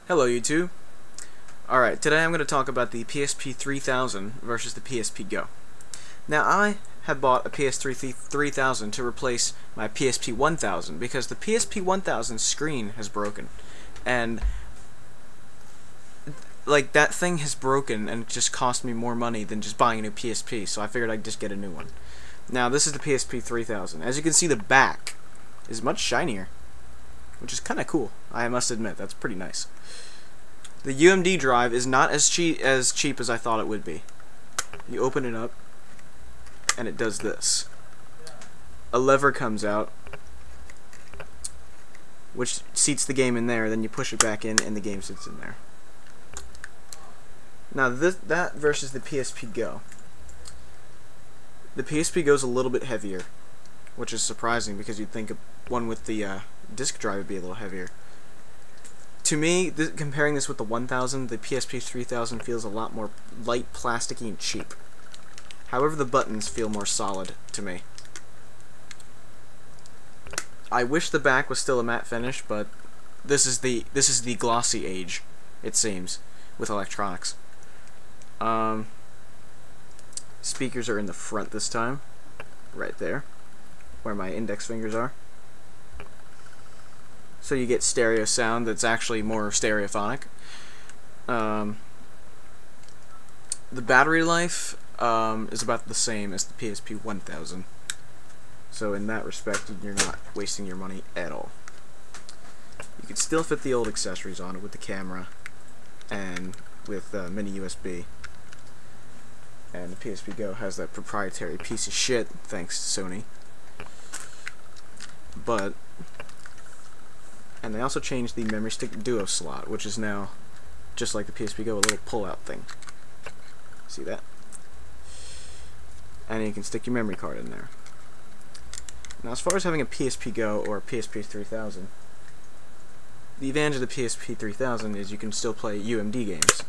Hello YouTube. Alright, today I'm going to talk about the PSP-3000 versus the PSPGo. Now I had bought a PS3-3000 to replace my PSP-1000 because the PSP-1000 screen has broken. And like that thing has broken and it just cost me more money than just buying a new PSP, so I figured I'd just get a new one. Now this is the PSP-3000. As you can see, the back is much shinier, which is kind of cool. I must admit, that's pretty nice. The UMD drive is not as cheap as I thought it would be. You open it up, and it does this. A lever comes out, which seats the game in there. Then you push it back in, and the game sits in there. Now that versus the PSPGo. The PSPGo is a little bit heavier, which is surprising because you'd think one with the disk drive would be a little heavier. To me, comparing this with the 1000, the PSP-3000 feels a lot more light, plasticky, and cheap. However, the buttons feel more solid to me. I wish the back was still a matte finish, but this is the glossy age, it seems, with electronics. Speakers are in the front this time, right there, where my index fingers are. So you get stereo sound that's actually more stereophonic. The battery life is about the same as the PSP-1000. So in that respect, you're not wasting your money at all. You can still fit the old accessories on it with the camera and with mini USB. And the PSPGo has that proprietary piece of shit, thanks to Sony. And they also changed the memory stick duo slot, which is now, just like the PSPGo, a little pull-out thing. See that? And you can stick your memory card in there. Now, as far as having a PSPGo or a PSP-3000, the advantage of the PSP-3000 is you can still play UMD games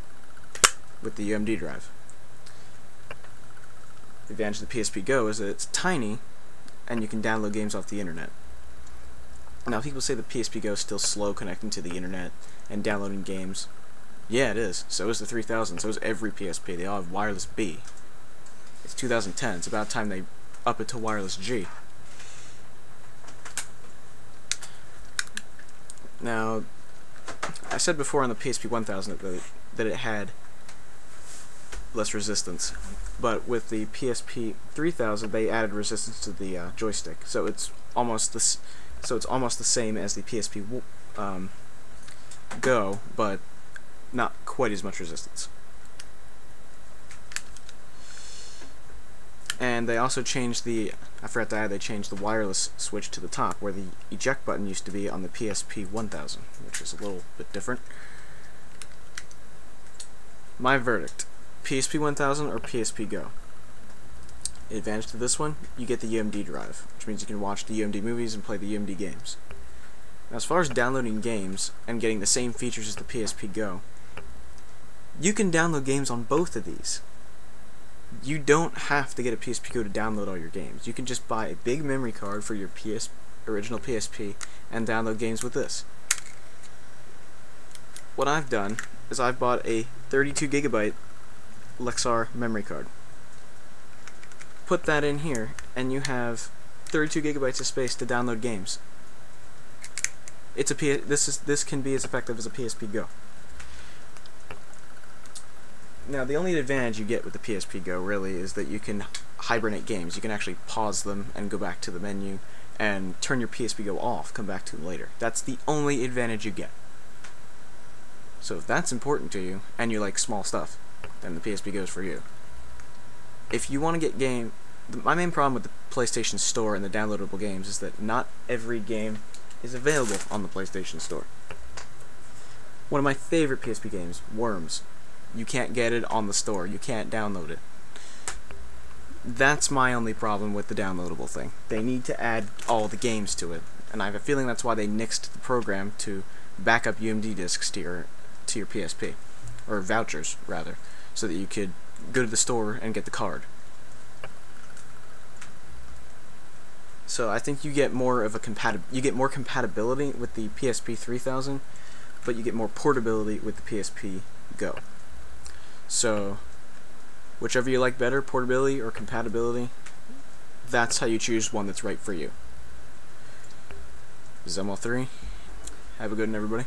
with the UMD drive. The advantage of the PSPGo is that it's tiny, and you can download games off the internet. Now, people say the PSPGo is still slow connecting to the internet and downloading games. Yeah, it is. So is the 3000. So is every PSP. They all have wireless B. It's 2010. It's about time they up it to wireless G. Now, I said before on the PSP-1000 that it had less resistance, but with the PSP-3000 they added resistance to the joystick. So it's almost the same as the PSP Go, but not quite as much resistance. And they also changed I forgot to add, they changed the wireless switch to the top, where the eject button used to be on the PSP-1000, which is a little bit different. My verdict: PSP-1000 or PSPGo? Advantage to this one, you get the UMD drive, which means you can watch the UMD movies and play the UMD games. Now, as far as downloading games and getting the same features as the PSPGo, you can download games on both of these. You don't have to get a PSPGo to download all your games. You can just buy a big memory card for your original PSP and download games with this. What I've done is I've bought a 32GB Lexar memory card. Put that in here, and you have 32 gigabytes of space to download games. This can be as effective as a PSPGo. Now, the only advantage you get with the PSPGo really is that you can hibernate games. You can actually pause them and go back to the menu and turn your PSPGo off, come back to them later. That's the only advantage you get. So if that's important to you and you like small stuff, then the PSPGo is for you. If you want to get my main problem with the PlayStation Store and the downloadable games is that not every game is available on the PlayStation Store. One of my favorite PSP games, Worms. You can't get it on the store. You can't download it. That's my only problem with the downloadable thing. They need to add all the games to it, and I have a feeling that's why they nixed the program to back up UMD discs to your PSP, or vouchers rather, so that you could go to the store and get the card. So I think you get more compatibility with the PSP-3000, but you get more portability with the PSP-Go. So, whichever you like better, portability or compatibility, that's how you choose one that's right for you. This is ML3. Have a good one, everybody.